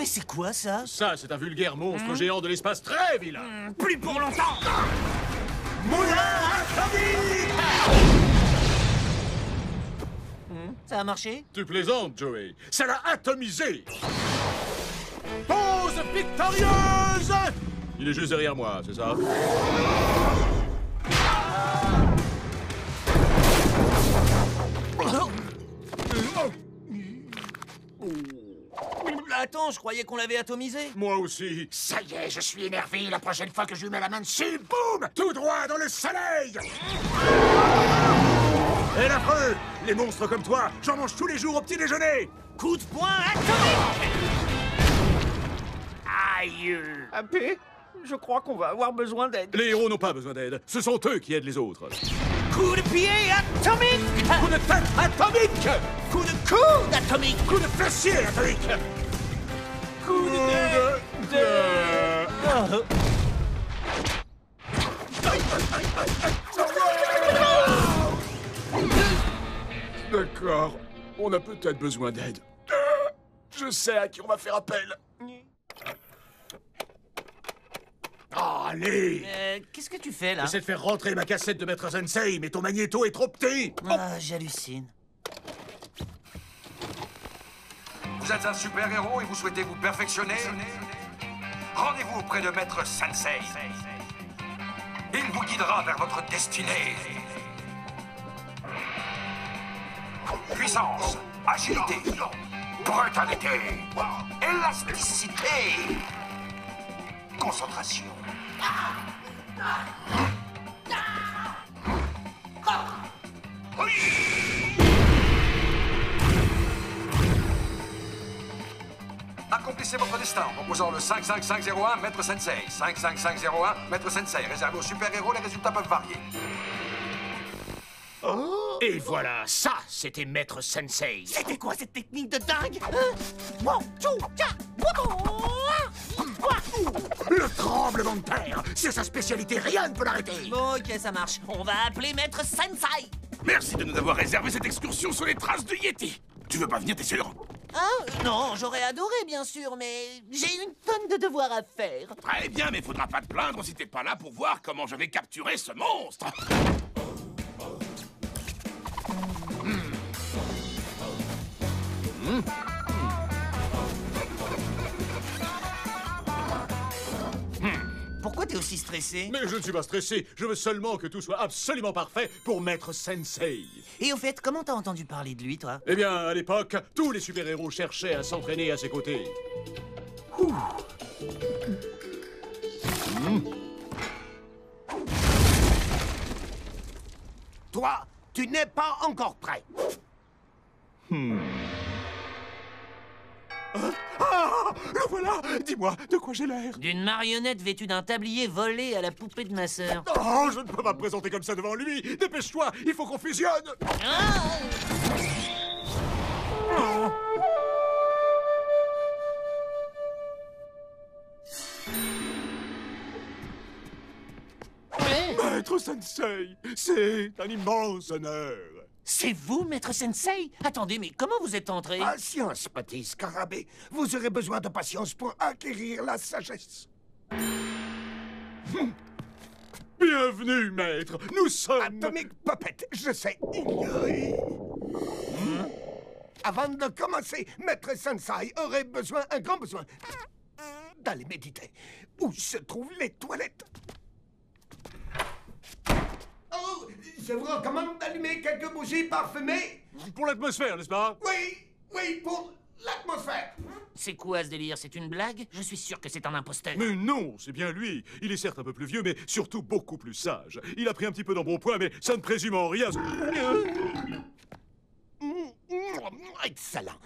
Mais c'est quoi ça? Ça, c'est un vulgaire monstre géant de l'espace très vilain. Plus pour longtemps. Moulin atomique! Ça a marché? Tu plaisantes, Joey. Ça l'a atomisé. Pause victorieuse! Il est juste derrière moi, c'est ça? Attends, je croyais qu'on l'avait atomisé. Moi aussi. Ça y est, je suis énervé. La prochaine fois que je lui mets la main dessus, boum! Tout droit dans le soleil! Et l'affreux! Les monstres comme toi, j'en mange tous les jours au petit déjeuner! Coup de poing atomique! Aïe! AP, je crois qu'on va avoir besoin d'aide. Les héros n'ont pas besoin d'aide. Ce sont eux qui aident les autres. Coup de pied atomique! Coup de tête atomique! Coup de coude atomique! Coup de fessier atomique! Coup D'accord. On a peut-être besoin d'aide. Je sais à qui on va faire appel. Allez! Qu'est-ce que tu fais là? J'essaie de faire rentrer ma cassette de Maître Sensei, mais ton magnéto est trop petit. Ah, j'hallucine. Vous êtes un super-héros et vous souhaitez vous perfectionner? Rendez-vous auprès de Maître Sensei. Il vous guidera vers votre destinée. Puissance, agilité, brutalité, élasticité, concentration. Accomplissez votre destin en composant le 55501 Maître Sensei. 55501 Maître Sensei. Réservé aux super-héros, les résultats peuvent varier. Et voilà, ça, c'était Maître Sensei. C'était quoi cette technique de dingue? Le tremblement de terre, c'est sa spécialité, rien ne peut l'arrêter. Bon, ok, ça marche. On va appeler Maître Sensei. Merci de nous avoir réservé cette excursion sur les traces de Yeti. Tu veux pas venir, t'es sûr? Non, j'aurais adoré, bien sûr, mais j'ai une tonne de devoirs à faire. Très bien, mais faudra pas te plaindre si t'es pas là pour voir comment je vais capturer ce monstre. Pourquoi t'es aussi stressé? Mais je ne suis pas stressé. Je veux seulement que tout soit absolument parfait pour Maître Sensei. Et au fait, comment t'as entendu parler de lui, toi? Eh bien, à l'époque, tous les super-héros cherchaient à s'entraîner à ses côtés. Toi, tu n'es pas encore prêt. Le voilà! Dis-moi, de quoi j'ai l'air? D'une marionnette vêtue d'un tablier volé à la poupée de ma sœur. Oh, je ne peux pas me présenter comme ça devant lui! Dépêche-toi, il faut qu'on fusionne! Maître Sensei, c'est un immense honneur! C'est vous, Maître Sensei? Attendez, mais comment vous êtes entré? Patience, petit scarabée. Vous aurez besoin de patience pour acquérir la sagesse. Bienvenue, maître! Nous sommes... Atomic Puppet, je sais ignorer. Avant de commencer, Maître Sensei aurait besoin, un grand besoin, d'aller méditer. Où se trouvent les toilettes? Oh, je vous recommande d'allumer quelques bougies parfumées. Pour l'atmosphère, n'est-ce pas? Oui, pour l'atmosphère. C'est quoi ce délire? C'est une blague? Je suis sûr que c'est un imposteur. Mais non, c'est bien lui. Il est certes un peu plus vieux, mais surtout beaucoup plus sage. Il a pris un petit peu d'embonpoint, mais ça ne présume en rien. Excellent.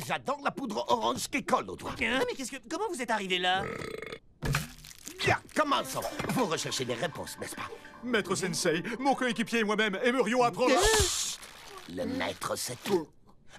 J'adore la poudre orange qui colle aux doigts. Hein, mais comment vous êtes arrivé là? Bien, commençons. Vous recherchez des réponses, n'est-ce pas? Maître Sensei, mon coéquipier et moi-même aimerions apprendre... Le maître, c'est tout.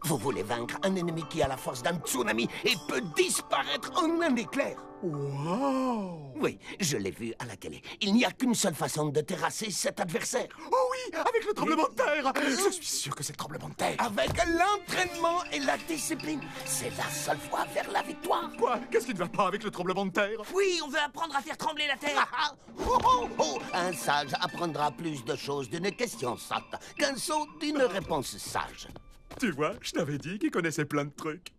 Vous voulez vaincre un ennemi qui a la force d'un tsunami et peut disparaître en un éclair. Wow! Oui, je l'ai vu à la télé. Il n'y a qu'une seule façon de terrasser cet adversaire. Oh oui, avec le tremblement de terre! Je suis sûr que c'est le tremblement de terre. Avec l'entraînement et la discipline, c'est la seule voie vers la victoire. Quoi? Qu'est-ce qui ne va pas avec le tremblement de terre? Oui, on veut apprendre à faire trembler la terre. Ah, oh, oh, oh. Un sage apprendra plus de choses d'une question sotte qu'un sot d'une réponse sage. Tu vois, je t'avais dit qu'il connaissait plein de trucs.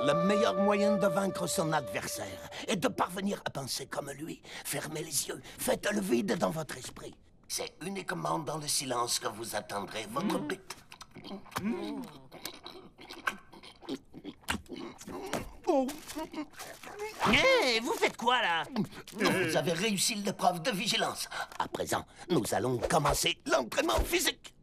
Le meilleur moyen de vaincre son adversaire est de parvenir à penser comme lui. Fermez les yeux, faites le vide dans votre esprit. C'est uniquement dans le silence que vous atteindrez votre but. Oh. Vous faites quoi, là? Vous avez réussi l'épreuve de vigilance. À présent, nous allons commencer l'entraînement physique.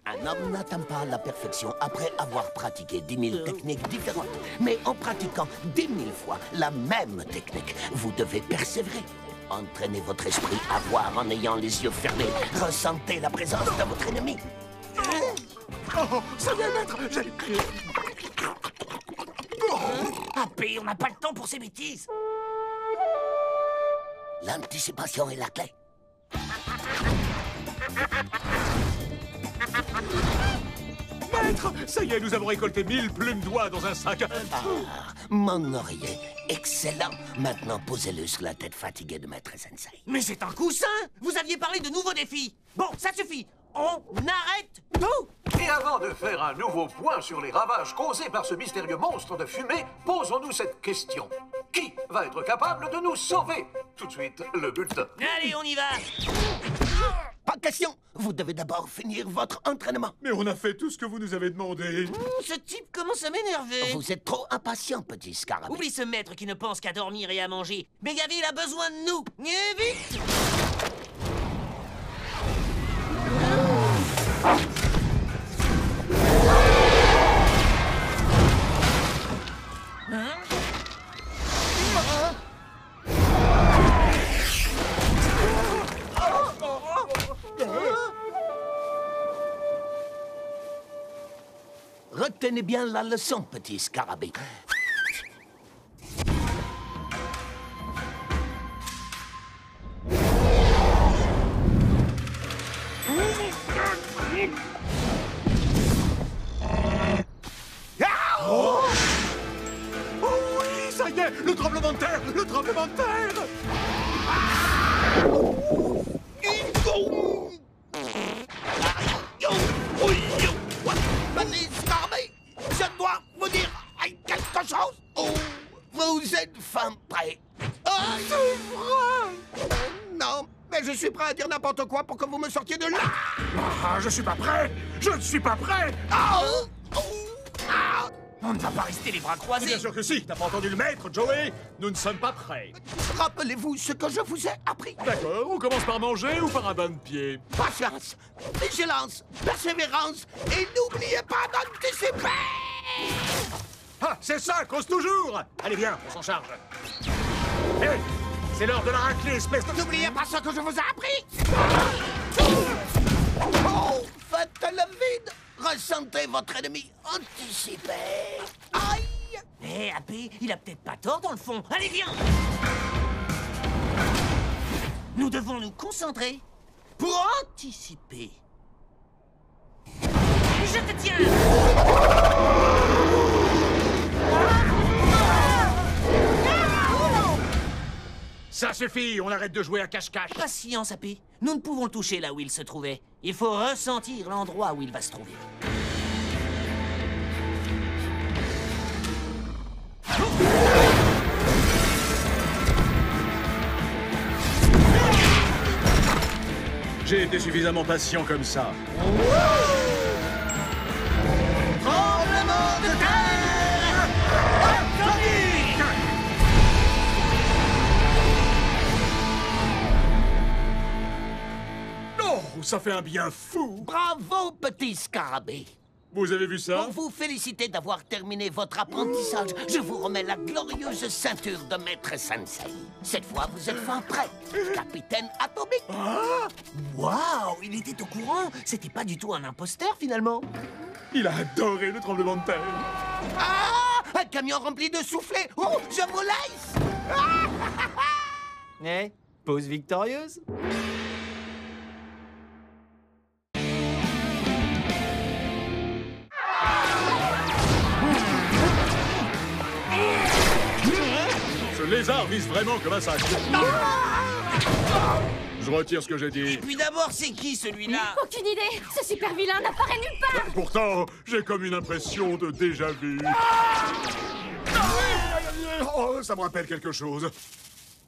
Un homme n'atteint pas la perfection après avoir pratiqué 10 000 techniques différentes. Mais en pratiquant 10 000 fois la même technique, vous devez persévérer. Entraînez votre esprit à voir en ayant les yeux fermés. Ressentez la présence de votre ennemi. Oh, ça vient maître! Happy, on n'a pas le temps pour ces bêtises. L'anticipation est la clé. Maître! Ça y est, nous avons récolté 1000 plumes d'oie dans un sac. Ah, mon oreiller. Excellent. Maintenant, posez-le sur la tête fatiguée de Maître Sensei. Mais c'est un coussin! Vous aviez parlé de nouveaux défis. Bon, ça suffit. On arrête tout! Et avant de faire un nouveau point sur les ravages causés par ce mystérieux monstre de fumée, posons-nous cette question. Qui va être capable de nous sauver? Tout de suite, le bulletin. Allez, on y va! Pas question. Vous devez d'abord finir votre entraînement. Mais on a fait tout ce que vous nous avez demandé. Ce type commence à m'énerver. Vous êtes trop impatient, petit scarabée. Oublie ce maître qui ne pense qu'à dormir et à manger. Megaville a besoin de nous. Et vite! Retenez bien la leçon, petit scarabée. Oh oui, ça y est, le tremblement de terre! Le tremblement de terre! Petit scarabée, je dois vous dire quelque chose. Oh, vous êtes fin prêt. Ah, c'est vrai. Non, mais je suis prêt à dire n'importe quoi pour que vous me sortiez de là. Ah, je suis pas prêt! Je ne suis pas prêt! On ne va pas rester les bras croisés. Bien sûr que si! T'as pas entendu le maître, Joey? Nous ne sommes pas prêts. Rappelez-vous ce que je vous ai appris. D'accord, on commence par manger ou par un bain de pied? Patience, vigilance, persévérance et n'oubliez pas d'anticiper. Ah, c'est ça, cause toujours! Allez, viens, on s'en charge. Hé! C'est l'heure de la raclée, espèce de... N'oubliez pas ce que je vous ai appris. Oh, faites le vide. Ressentez votre ennemi. Anticipez. Aïe! Eh, Happy, il a peut-être pas tort dans le fond. Allez, viens! Nous devons nous concentrer pour anticiper. Je te tiens! Ça suffit, on arrête de jouer à cache-cache. Patience, Happy. Nous ne pouvons le toucher là où il se trouvait. Il faut ressentir l'endroit où il va se trouver. J'ai été suffisamment patient comme ça. Tremblement de terre! Atomique! Oh, ça fait un bien fou! Bravo, petit scarabée. Vous avez vu ça? Pour vous féliciter d'avoir terminé votre apprentissage, je vous remets la glorieuse ceinture de Maître Sensei. Cette fois, vous êtes fin prêt, capitaine atomique. Ah! Waouh, il était au courant. C'était pas du tout un imposteur, finalement. Il a adoré le tremblement de terre. Ah! Un camion rempli de soufflets. Oh, je vous laisse. Eh, pause victorieuse. Ce lézard vise vraiment comme un sac. Je retire ce que j'ai dit. Puis d'abord, c'est qui, celui-là? Aucune idée. Ce super vilain n'apparaît nulle part. Pourtant, j'ai comme une impression de déjà-vu. Oh, ça me rappelle quelque chose.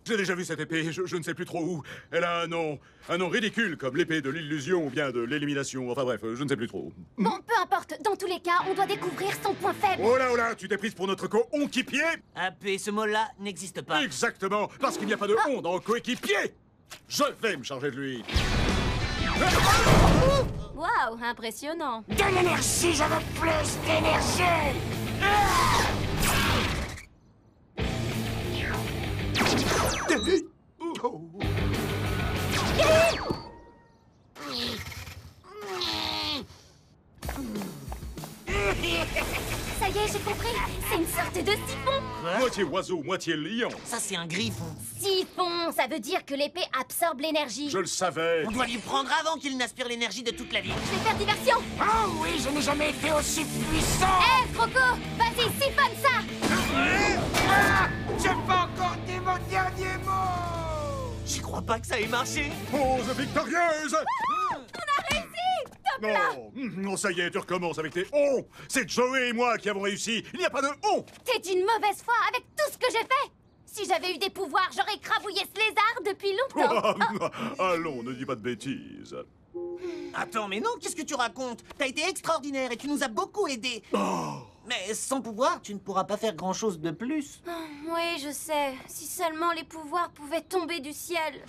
J'ai déjà vu cette épée, je ne sais plus trop où. Elle a un nom ridicule, comme l'épée de l'illusion ou bien de l'élimination. Enfin bref, je ne sais plus trop. Bon, peu importe. Dans tous les cas, on doit découvrir son point faible. Oh là, tu t'es prise pour notre co-onquipier? AP, ce mot-là n'existe pas. Exactement, parce qu'il n'y a pas de on dans coéquipier. Je vais me charger de lui. Waouh, impressionnant. De l'énergie, je veux plus d'énergie! Ça y est, j'ai compris. C'est une sorte de siphon. Moitié oiseau, moitié lion. Ça, c'est un griffon. Siphon, ça veut dire que l'épée absorbe l'énergie. Je le savais. On doit lui prendre avant qu'il n'aspire l'énergie de toute la ville. Je vais faire diversion. Oh oui, je n'ai jamais été aussi puissant! Hé, Froco, vas-y, siphonne ça. J'ai pas encore dit mon dernier mot! J'y crois pas que ça ait marché. Pause victorieuse. On a réussi. Top là. Non, ça y est, tu recommences avec tes on. C'est Joey et moi qui avons réussi. Il n'y a pas de on. T'es d'une mauvaise foi avec tout ce que j'ai fait. Si j'avais eu des pouvoirs, j'aurais écrabouillé ce lézard depuis longtemps. Allons, ne dis pas de bêtises. Attends, mais non, qu'est-ce que tu racontes? T'as été extraordinaire et tu nous as beaucoup aidés. Mais sans pouvoir, tu ne pourras pas faire grand-chose de plus. Oui, je sais. Si seulement les pouvoirs pouvaient tomber du ciel.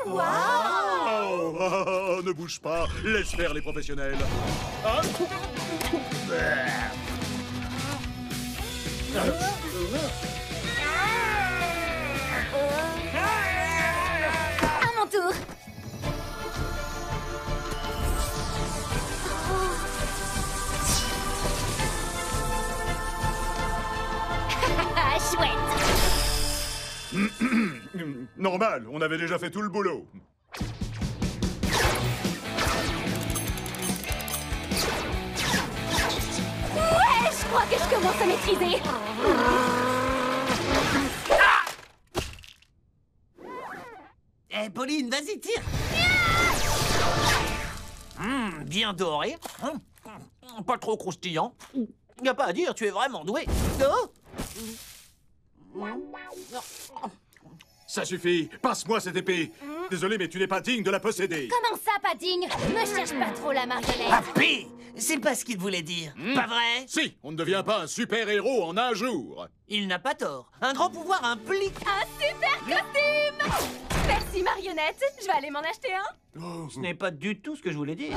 Waouh! Oh, ne bouge pas, laisse faire les professionnels. Ah. À mon tour. Chouette. Normal, on avait déjà fait tout le boulot. Ouais, je crois que je commence à maîtriser. Eh, Pauline, vas-y, tire. Bien doré. Pas trop croustillant. Y a pas à dire, tu es vraiment doué. Oh. Ça suffit, passe-moi cette épée. Désolé, mais tu n'es pas digne de la posséder. Comment ça, pas digne? Me cherche pas trop la marionnette. AP, c'est pas ce qu'il voulait dire. Pas vrai? Si, on ne devient pas un super-héros en un jour. Il n'a pas tort. Un grand pouvoir implique... Un super costume. Merci, marionnette. Je vais aller m'en acheter un. Ce n'est pas du tout ce que je voulais dire.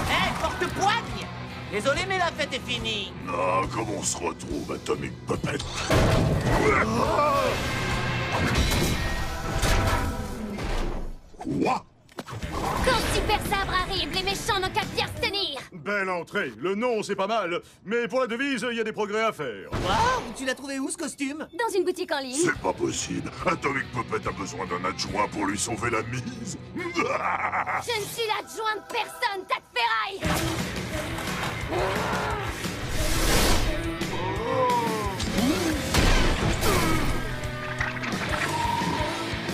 Hé, porte-poigne! Désolé, mais la fête est finie. Ah, comment on se retrouve, Atomic Puppet? Quoi? Quand Super Sabre arrive, les méchants n'ont qu'à bien se tenir. Belle entrée, le nom c'est pas mal, mais pour la devise, il y a des progrès à faire. Waouh, tu l'as trouvé où, ce costume? Dans une boutique en ligne. C'est pas possible. Atomic Puppet a besoin d'un adjoint pour lui sauver la mise. Je ne suis l'adjoint de personne, tas de ferraille.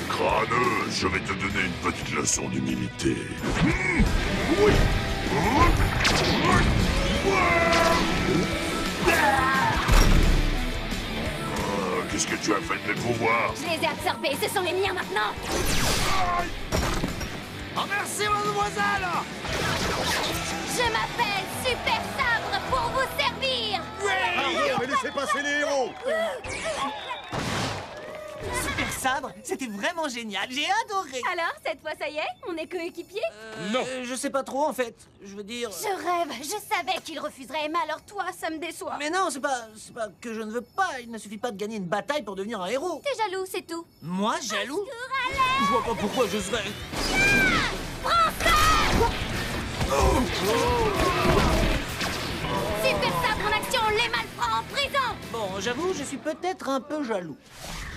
Crâneux, je vais te donner une petite leçon d'humilité. Oui. Qu'est-ce que tu as fait de mes pouvoirs? Je les ai absorbés, ce sont les miens maintenant. Oh, merci, mademoiselle! Je m'appelle Super Sabre pour vous servir. Ah, mais laissez passer les héros. Super sabre, c'était vraiment génial, j'ai adoré. Alors, cette fois, ça y est, on est coéquipiers? Non. Je sais pas trop en fait, je veux dire... Je rêve, je savais qu'il refuserait, mais alors toi, ça me déçoit. Mais non, c'est pas que je ne veux pas, il ne suffit pas de gagner une bataille pour devenir un héros. T'es jaloux, c'est tout. Moi, jaloux? Je vois pas pourquoi je serais... Super sabre en action, les malfrats en prison. Bon, j'avoue, je suis peut-être un peu jaloux.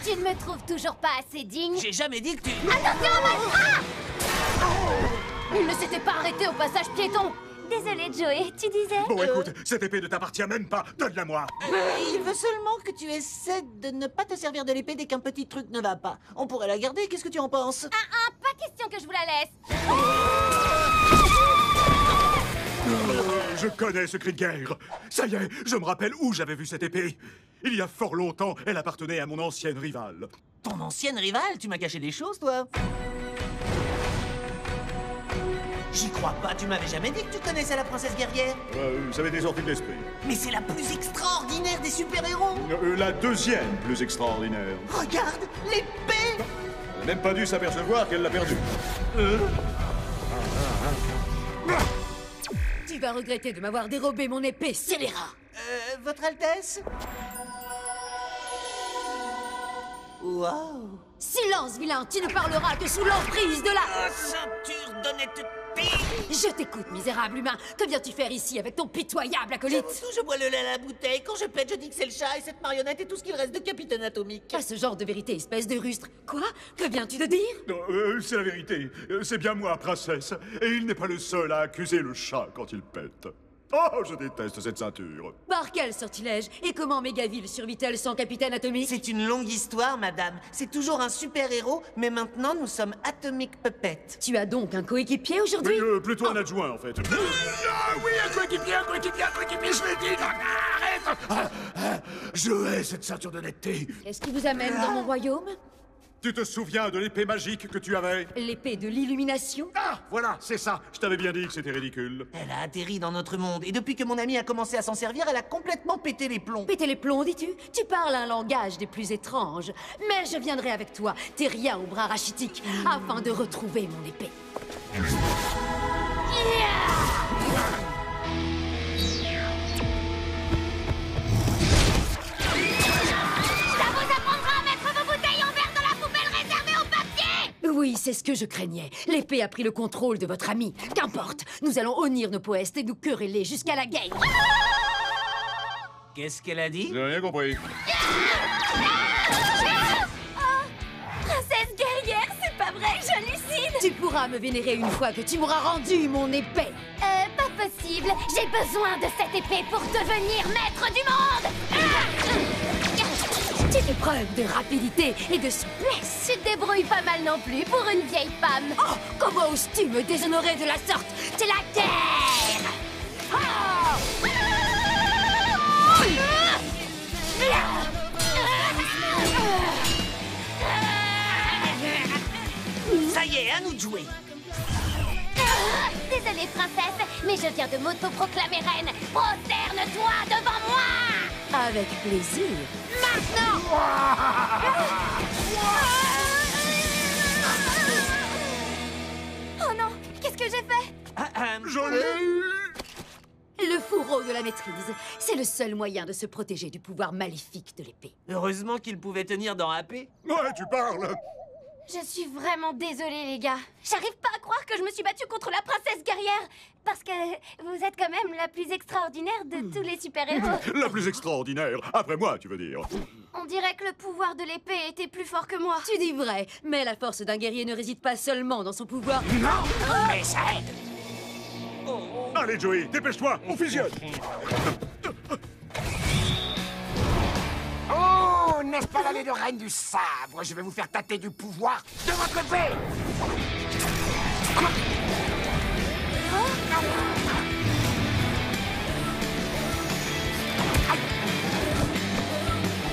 Tu ne me trouves toujours pas assez digne. J'ai jamais dit que tu... Attention aux malfrats! Il ne s'était pas arrêté au passage piéton. Désolée, Joey, tu disais? Bon, écoute, cette épée ne t'appartient même pas. Donne-la moi. Il veut seulement que tu essaies de ne pas te servir de l'épée dès qu'un petit truc ne va pas. On pourrait la garder, qu'est-ce que tu en penses? Pas question que je vous la laisse. Je connais ce cri de guerre. Ça y est, je me rappelle où j'avais vu cette épée. Il y a fort longtemps, elle appartenait à mon ancienne rivale. Ton ancienne rivale? Tu m'as caché des choses, toi? J'y crois pas, tu m'avais jamais dit que tu connaissais la princesse guerrière. Ça m'était sorti de l'esprit. Mais c'est la plus extraordinaire des super-héros. La deuxième plus extraordinaire. Regarde, l'épée. Elle n'a même pas dû s'apercevoir qu'elle l'a perdue. Tu vas regretter de m'avoir dérobé mon épée, scélérat. Votre Altesse? Waouh. Silence, vilain, tu ne parleras que sous l'emprise de la... Ceinture d'honnêteté. Je t'écoute, misérable humain. Que viens-tu faire ici avec ton pitoyable acolyte? Je bois le lait à la bouteille. Quand je pète, je dis que c'est le chat et cette marionnette est tout ce qu'il reste de Capitaine Atomique. Pas ce genre de vérité, espèce de rustre. Quoi? Que viens-tu de dire? Non, c'est la vérité. C'est bien moi, princesse. Et il n'est pas le seul à accuser le chat quand il pète. Oh, je déteste cette ceinture. Par quel sortilège? Et comment Mégaville survit-elle sans Capitaine Atomique? C'est une longue histoire, madame. C'est toujours un super-héros, mais maintenant nous sommes Atomic Puppet. Tu as donc un coéquipier aujourd'hui? Plutôt un adjoint, en fait. Ah oui, un coéquipier, je l'ai dit. Arrête. Je hais cette ceinture d'honnêteté. Qu'est-ce qui vous amène dans mon royaume? Tu te souviens de l'épée magique que tu avais? L'épée de l'illumination? Ah, voilà, c'est ça. Je t'avais bien dit que c'était ridicule. Elle a atterri dans notre monde, et depuis que mon amie a commencé à s'en servir, elle a complètement pété les plombs. Péter les plombs, dis-tu? Tu parles un langage des plus étranges. Mais je viendrai avec toi, terrien au bras rachitique, afin de retrouver mon épée. Oui, c'est ce que je craignais. L'épée a pris le contrôle de votre ami. Qu'importe, nous allons honnir nos poètes et nous quereller jusqu'à la guerre. Qu'est-ce qu'elle a dit? J'ai rien compris. Princesse guerrière, c'est pas vrai, j'hallucine. Tu pourras me vénérer une fois que tu m'auras rendu mon épée. Pas possible. J'ai besoin de cette épée pour devenir maître du monde. Tu fais preuve de rapidité et de souplesse. Tu te débrouilles pas mal non plus pour une vieille femme. Oh, comment oses-tu me déshonorer de la sorte? C'est la guerre. Ça y est, à nous de jouer. Désolée, princesse, mais je viens de m'auto-proclamer reine. Prosterne-toi devant moi. Avec plaisir. Maintenant. Oh non, qu'est-ce que j'ai fait? Je l'ai eu. Le fourreau de la maîtrise. C'est le seul moyen de se protéger du pouvoir maléfique de l'épée. Heureusement qu'il pouvait tenir dans AP. Ouais, tu parles. Je suis vraiment désolée, les gars. J'arrive pas à croire que je me suis battue contre la princesse guerrière. Parce que vous êtes quand même la plus extraordinaire de tous les super-héros. La plus extraordinaire. Après moi, tu veux dire. On dirait que le pouvoir de l'épée était plus fort que moi. Tu dis vrai, mais la force d'un guerrier ne réside pas seulement dans son pouvoir. Non, mais ça aide. Allez, Joey, dépêche-toi, on fusionne. Oh, n'est-ce pas l'allée de reine du sabre? Je vais vous faire tâter du pouvoir de votre épée.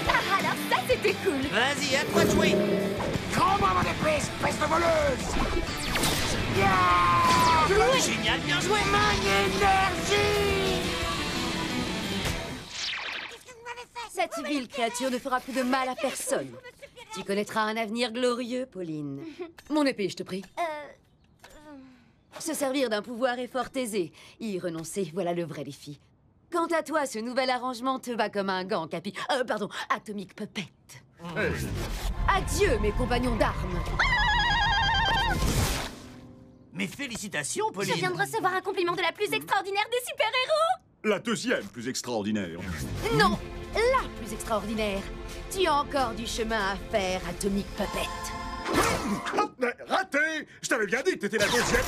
Ah, alors ça, c'était cool. Vas-y, à toi de jouer. Rends-moi mon épée, espèce de voleuse. Génial, bien joué. Mon énergie. Cette vile créature ne fera plus de mal à personne. Tu connaîtras un avenir glorieux, Pauline. Mon épée, je te prie. Se servir d'un pouvoir est fort aisé. Y renoncer, voilà le vrai défi. Quant à toi, ce nouvel arrangement te va comme un gant, pardon, Atomic Puppet. Hey. Adieu, mes compagnons d'armes. Mes félicitations, Pauline. Je viens de recevoir un compliment de la plus extraordinaire des super-héros. La deuxième plus extraordinaire. Non, la plus extraordinaire. Tu as encore du chemin à faire, Atomic Puppet. Raté! Je t'avais bien dit que t'étais la deuxième.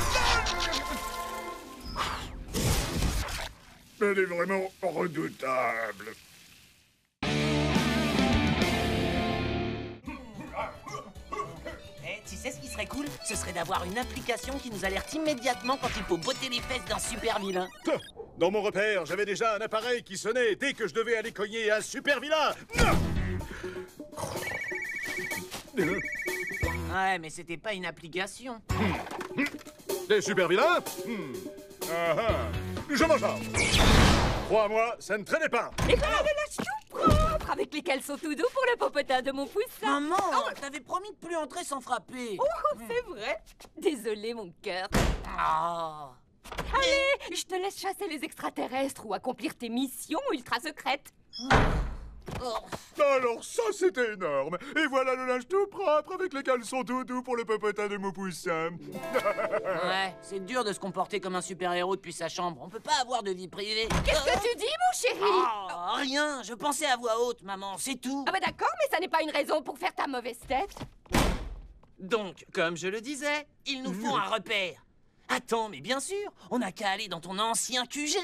Elle est vraiment redoutable. Tu sais ce qui serait cool? Ce serait d'avoir une application qui nous alerte immédiatement quand il faut botter les fesses d'un super vilain. Dans mon repère, j'avais déjà un appareil qui sonnait dès que je devais aller cogner un super vilain. Ouais, mais c'était pas une application. Des super vilains? Je m'en charge. Crois-moi, ça ne traînait pas. Et voilà le lâche tout propre avec les caleçons tout doux pour le popotin de mon poussin. Maman, t'avais promis de plus entrer sans frapper. Oh, c'est vrai. Désolé, mon cœur. Ah. Allez, je te laisse chasser les extraterrestres ou accomplir tes missions ultra secrètes. Alors ça, c'était énorme. Et voilà le linge tout propre avec les caleçons tout doux pour le popotin de mon poussin. Ouais, c'est dur de se comporter comme un super-héros depuis sa chambre. On peut pas avoir de vie privée. Qu'est-ce que tu dis, mon chéri? Oh, rien, je pensais à voix haute, maman, c'est tout. Ah bah d'accord, mais ça n'est pas une raison pour faire ta mauvaise tête. Donc, comme je le disais, il nous faut un repère. Attends, mais bien sûr, on n'a qu'à aller dans ton ancien QG.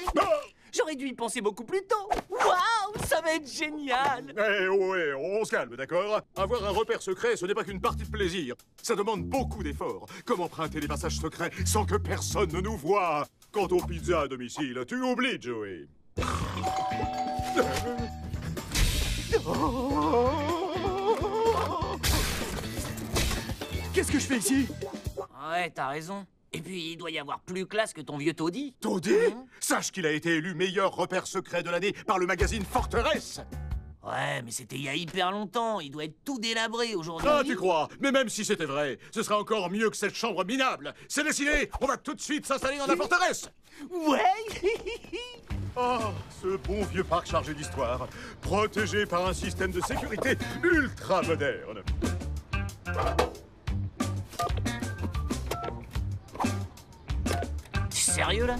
J'aurais dû y penser beaucoup plus tôt. Waouh, ça va être génial. Eh ouais, on se calme, d'accord? Avoir un repère secret, ce n'est pas qu'une partie de plaisir. Ça demande beaucoup d'efforts. Comme emprunter les passages secrets sans que personne ne nous voie? Quant aux pizzas à domicile, tu oublies, Joey. Qu'est-ce que je fais ici? Ouais, t'as raison. Et puis, il doit y avoir plus classe que ton vieux taudis. Taudis? Sache qu'il a été élu meilleur repère secret de l'année par le magazine Forteresse. Ouais, mais c'était il y a hyper longtemps. Il doit être tout délabré aujourd'hui. Ah, tu crois? Mais même si c'était vrai, ce serait encore mieux que cette chambre minable. C'est décidé, on va tout de suite s'installer dans la forteresse. Ouais. Oh, ce bon vieux parc chargé d'histoire, protégé par un système de sécurité ultra moderne. T'es sérieux, là?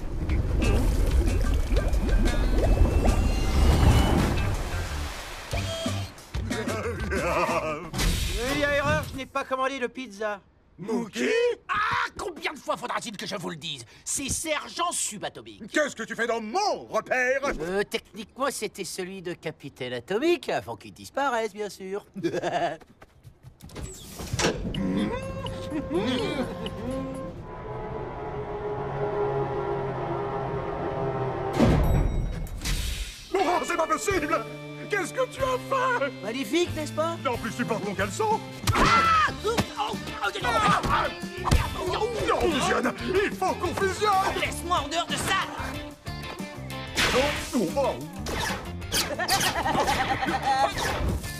Il y a erreur, je n'ai pas commandé de pizza. Mookie? Ah, combien de fois faudra-t-il que je vous le dise? C'est Sergent Subatomique. Qu'est-ce que tu fais dans mon repère? Techniquement, c'était celui de Capitaine Atomique, avant qu'il disparaisse, bien sûr. Oh, c'est pas possible! Qu'est-ce que tu as fait? Magnifique, n'est-ce pas? En plus, tu portes mon caleçon? Non, on fusionne! Il faut qu'on fusionne! Laisse-moi en dehors de ça!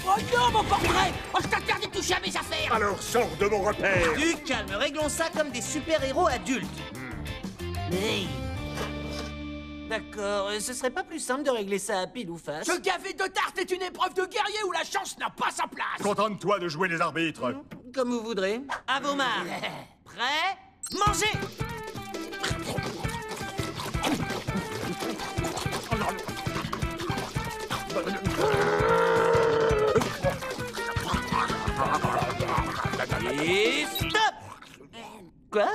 Oh non, mon portrait! Oh, je t'interdis de toucher à mes affaires! Alors sors de mon repère! Du calme, réglons ça comme des super-héros adultes. Hey. D'accord, ce serait pas plus simple de régler ça à pile ou face? Ce gavet de tarte est une épreuve de guerrier où la chance n'a pas sa place! Contente-toi de jouer les arbitres. Comme vous voudrez. À vos marques. Prêt? Mangez! Et stop! Quoi?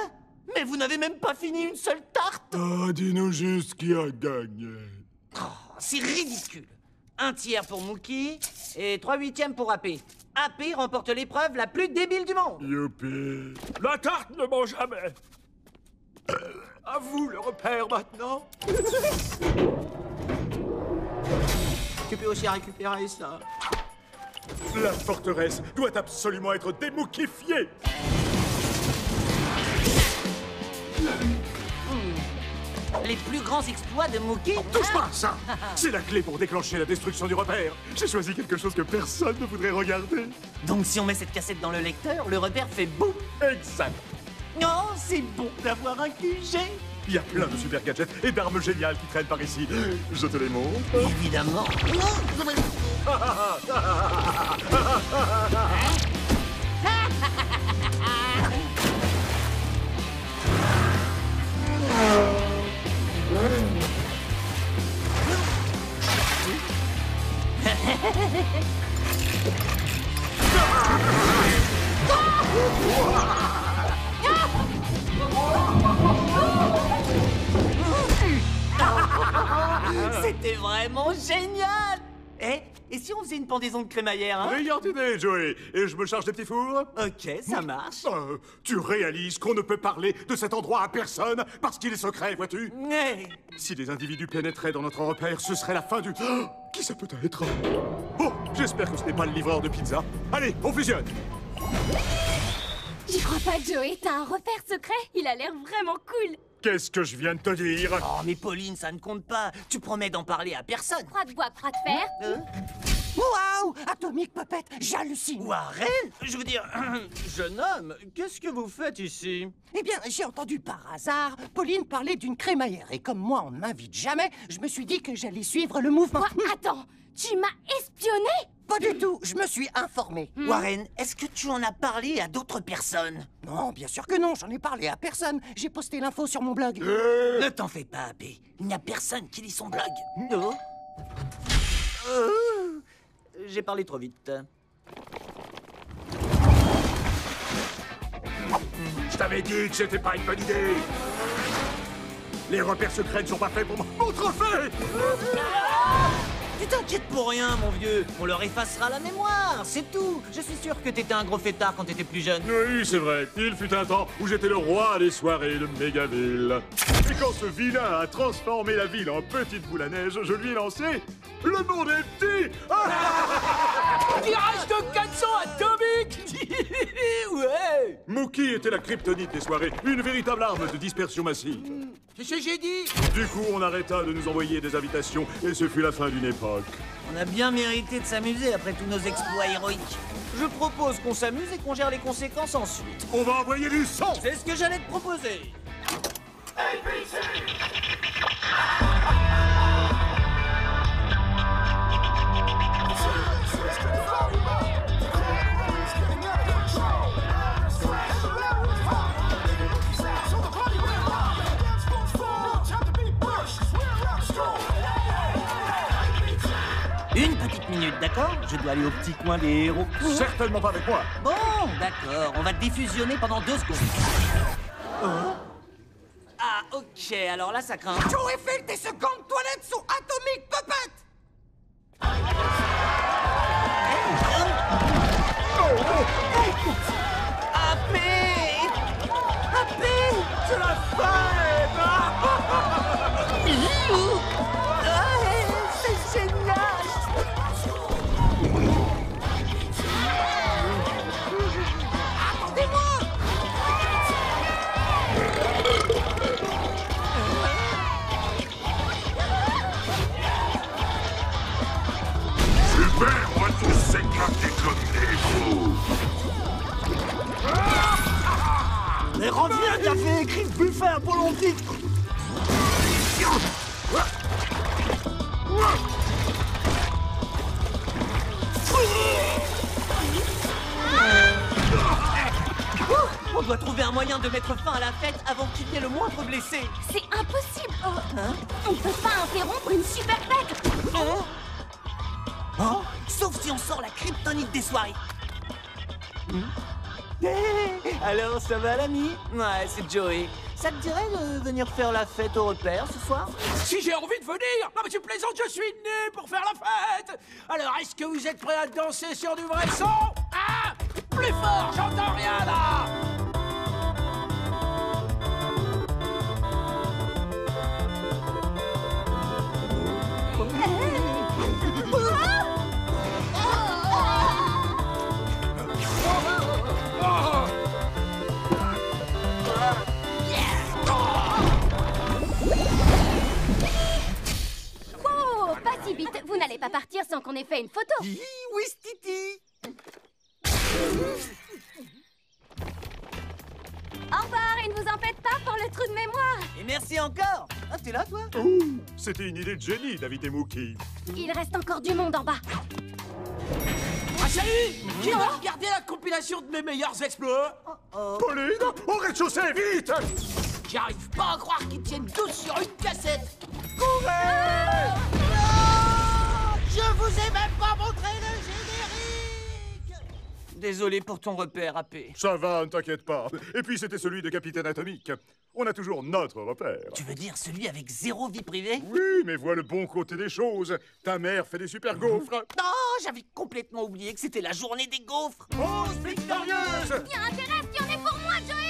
Mais vous n'avez même pas fini une seule tarte? Ah, dis-nous juste qui a gagné. Oh, c'est ridicule. 1 tiers pour Mookie et 3/8 pour AP. AP remporte l'épreuve la plus débile du monde. Youpi. La tarte ne ment jamais. À vous le repère maintenant. Tu peux aussi récupérer ça. La forteresse doit absolument être Les plus grands exploits de Mookie. Touche pas à ça! C'est la clé pour déclencher la destruction du repère. J'ai choisi quelque chose que personne ne voudrait regarder. Donc si on met cette cassette dans le lecteur, le repère fait boum. Exact. Oh, c'est bon d'avoir un QG. Il y a plein de super gadgets et d'armes géniales qui traînent par ici. Je te les montre. Évidemment. C'était vraiment génial. Et si on faisait une pendaison de crémaillère, hein? Brillante idée, Joey. Et je me charge des petits fours? Ok, ça marche. Tu réalises qu'on ne peut parler de cet endroit à personne parce qu'il est secret, vois-tu? Ouais. Si des individus pénétraient dans notre repère, ce serait la fin du... Oh, qui ça peut être? Oh, j'espère que ce n'est pas le livreur de pizza. Allez, on fusionne. J'y crois pas, Joey. T'as un repère secret? Il a l'air vraiment cool. Qu'est-ce que je viens de te dire? Oh, mais Pauline, ça ne compte pas. Tu promets d'en parler à personne. Croix de bois, croix de fer. Waouh! Atomic Puppet, j'hallucine! Warren? Je veux dire, jeune homme, qu'est-ce que vous faites ici? Eh bien, j'ai entendu par hasard Pauline parler d'une crémaillère. Et comme moi, on ne m'invite jamais, je me suis dit que j'allais suivre le mouvement. Quoi? Attends, tu m'as espionné? Pas du tout, je me suis informé. Warren, est-ce que tu en as parlé à d'autres personnes? Non, bien sûr que non, j'en ai parlé à personne. J'ai posté l'info sur mon blog. Ne t'en fais pas, Abbé. Il n'y a personne qui lit son blog. Non. J'ai parlé trop vite. Je t'avais dit que c'était pas une bonne idée. Les repères secrets ne sont pas faits pour mon trophée. Tu t'inquiètes pour rien, mon vieux. On leur effacera la mémoire, c'est tout. Je suis sûr que t'étais un gros fêtard quand t'étais plus jeune. Oui, c'est vrai. Il fut un temps où j'étais le roi des soirées de Mégaville. Et quand ce vilain a transformé la ville en petite boule à neige, je lui ai lancé... Le monde est petit. Tirage de 400 atomique. Ouais. Mookie était la kryptonite des soirées, une véritable arme de dispersion massive. C'est ce que j'ai dit. Du coup, on arrêta de nous envoyer des invitations et ce fut la fin d'une époque. On a bien mérité de s'amuser après tous nos exploits héroïques. Je propose qu'on s'amuse et qu'on gère les conséquences ensuite. On va envoyer du sang. C'est ce que j'allais te proposer. Une petite minute, d'accord? Je dois aller au petit coin des héros. Certainement pas avec moi. Bon, d'accord. On va défusionner pendant 2 secondes. Ah, ok. Alors là, ça craint. Joey Field, tes secondes toilettes sont Atomic Puppet! Appé! Appé! C'est la fête! C'est génial! Super, on va tous s'éclater comme des fous. Mais reviens, t'avais écrit buffet Apollontique! On doit trouver un moyen de mettre fin à la fête avant qu'il y ait le moindre blessé. C'est impossible. On peut pas interrompre une super fête. Sauf si on sort la kryptonite des soirées. Alors, ça va l'ami? Ouais, c'est Joey. Ça te dirait de venir faire la fête au repère ce soir? Si j'ai envie de venir. Non mais tu plaisantes, je suis né pour faire la fête. Alors est-ce que vous êtes prêts à danser sur du vrai son? Ah, plus fort, j'entends rien là. une photo. Oui, Stiti. Au revoir et ne vous en faites pas pour le trou de mémoire. Et merci encore. Ah, t'es là, toi? Ouh, c'était une idée de génie, David et Mookie. Il reste encore du monde en bas. Ah, salut! Qui va regarder la compilation de mes meilleurs exploits? Pauline, au rez-de-chaussée, vite! J'arrive pas à croire qu'ils tiennent tous sur une cassette. Courez! Je vous ai même pas montré le générique! Désolé pour ton repère, AP. Ça va, ne t'inquiète pas. Et puis c'était celui de Capitaine Atomique. On a toujours notre repère. Tu veux dire celui avec 0 vie privée? Oui, mais vois le bon côté des choses. Ta mère fait des super gaufres. Non, j'avais complètement oublié que c'était la journée des gaufres. Pause victorieuse! Tiens, intéresse, il y en est pour moi, Joey.